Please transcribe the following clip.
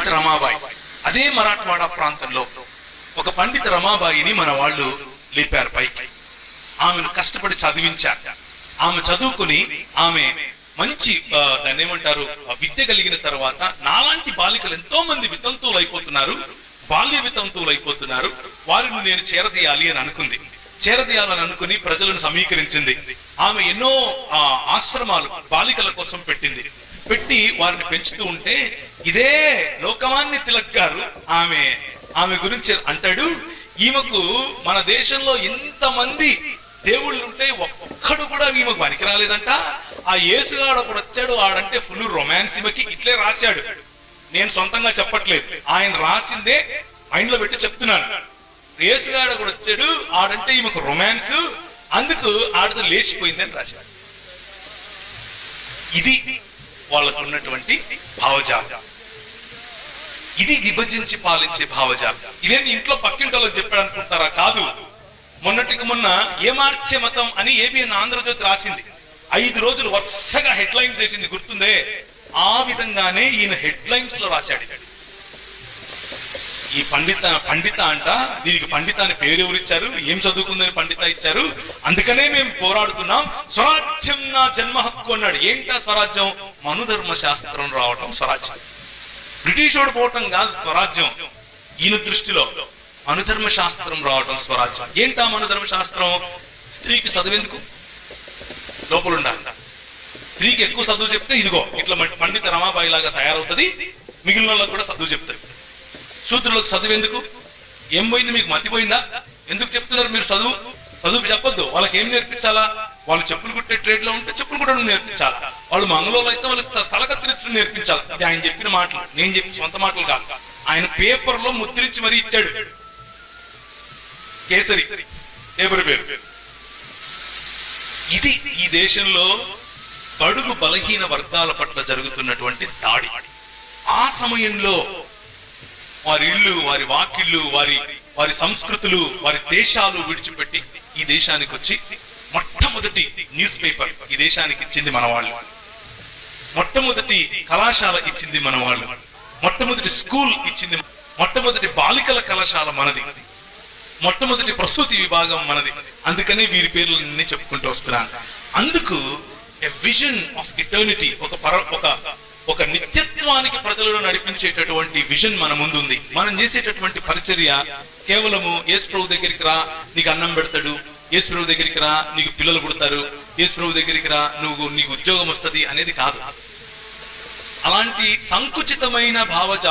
పండిత రమాబాయి. అదే మరాఠవాడ ప్రాంతంలో ఒక పండిత రమాబాయిని మన వాళ్ళు లేపారు పైకి. ఆమెను కష్టపడి చదివించారు. ఆమె చదువుకుని ఆమె మంచి దాన్ని ఏమంటారు విద్య కలిగిన తర్వాత నాలాంటి బాలికలు ఎంతో మంది వితంతువులు అయిపోతున్నారు, బాల్య వితంతువులు అయిపోతున్నారు, వారిని నేను చేరదీయాలి అని అనుకుంది. చేరదీయాలని అనుకుని ప్రజలను సమీకరించింది. ఆమె ఎన్నో ఆశ్రమాలు బాలికల కోసం పెట్టింది. పెట్టి వారిని పెంచుతూ ఉంటే ఇదే లోకమాన్య తిలక్ గారు ఆమె గురించి అంటాడు, ఈమెకు మన దేశంలో ఇంతమంది దేవుళ్ళు ఉంటే ఒక్కడు కూడా ఈమెకు పనికి రాలేదంట. ఆ యేసుగాడు ఒకడు వచ్చాడు, ఆడంటే ఫుల్ రొమాన్స్ ఈమెకి. ఇట్లే రాశాడు, నేను సొంతంగా చెప్పట్లేదు, ఆయన రాసిందే మైండ్లో పెట్టి చెప్తున్నాను. యేసుగాడు కూడా వచ్చాడు, ఆడంటే ఈమెకు రొమాన్స్, అందుకు ఆడతో లేచిపోయింది అని రాశాడు. ఇది వాళ్ళకు ఉన్నటువంటి భావజాలం. ఇది విభజించి పాలించే భావజాలం. ఇదేంటి ఇంట్లో పక్కింటి వాళ్ళకి చెప్పాడు అనుకుంటారా? కాదు. మొన్నటికి మొన్న ఏమార్చే మతం అని ఏబిఎన్ ఆంధ్రజ్యోతి రాసింది. 5 రోజులు వరుసగా హెడ్లైన్స్ వేసింది, గుర్తుందే? ఆ విధంగానే ఈయన హెడ్లైన్స్ లో రాశాడు. ఈ పండిత అంట, దీనికి పండిత అని పేరు ఎవరిచ్చారు, ఏం చదువుకుందని పండిత ఇచ్చారు, అందుకనే మేము పోరాడుతున్నాం, స్వరాజ్యం నా జన్మ హక్కు అన్నాడు. ఏంటా స్వరాజ్యం? మనుధర్మ శాస్త్రం రావటం స్వరాజ్యం. బ్రిటిష్ వాడు పోవటం కాదు స్వరాజ్యం. ఈయన దృష్టిలో మనుధర్మ శాస్త్రం రావటం స్వరాజ్యం. ఏంటా మనుధర్మ శాస్త్రం? స్త్రీకి చదువెందుకు, లోపల ఉండాలి. స్త్రీకి ఎక్కువ చదువు చెప్తే ఇదిగో ఇట్లా పండిత రమాబాయి లాగా తయారవుతుంది, మిగిలిన వాళ్ళకి కూడా చదువు చెప్తారు. శూద్రులకు చదువు ఎందుకు? ఏం పోయింది మీకు? మతిపోయిందా? ఎందుకు చెప్తున్నారు మీరు చదువు చెప్పొద్దు. వాళ్ళకి ఏం నేర్పించాలా? వాళ్ళు చెప్పులు కుట్టే ట్రేడ్ లో ఉంటే చెప్పులు కుట్టడం నేర్పించాలా, వాళ్ళు మంగళంలో అయితే వాళ్ళకి తల కత్తిరించడం నేర్పించాలా. ఇది ఆయన చెప్పిన మాటలు, నేను చెప్పిన సొంత మాటలు కాదు. ఆయన పేపర్ లో ముద్రించి మరీ ఇచ్చాడు. కేసరి పేపర్ పేరు. ఇది ఈ దేశంలో బడుగు బలహీన వర్గాల పట్ల జరుగుతున్నటువంటి దాడి. ఆ సమయంలో వారి ఇళ్ళు, వారి వాకిళ్ళు, వారి సంస్కృతులు, వారి దేశాలు విడిచిపెట్టి ఈ దేశానికి వచ్చి మొట్టమొదటి న్యూస్ పేపర్ ఈ దేశానికి ఇచ్చింది మన వాళ్ళు. మొట్టమొదటి కళాశాల ఇచ్చింది మన వాళ్ళు. మొట్టమొదటి స్కూల్ ఇచ్చింది, మొట్టమొదటి బాలికల కళాశాల మనది, మొట్టమొదటి ప్రసూతి విభాగం మనది. అందుకనే వీరి పేర్లన్నీ చెప్పుకుంటూ వస్తున్నాను. అందుకు ఎ విజన్ ఆఫ్ ఇటర్నిటీ, ఒక నిత్యత్వానికి ప్రజలను నడిపించేటటువంటి విజన్ మన ముందుంది. మనం చేసేటటువంటి పరిచర్య కేవలము యేసు ప్రభు దగ్గరికి రా నీకు అన్నం పెడతాడు, యేసు ప్రభు దగ్గరికి రా నీకు పిల్లలు పుడతారు, యేసు ప్రభు దగ్గరికి రా నీకు ఉద్యోగం వస్తుంది అనేది కాదు. అలాంటి సంకుచితమైన భావజాలం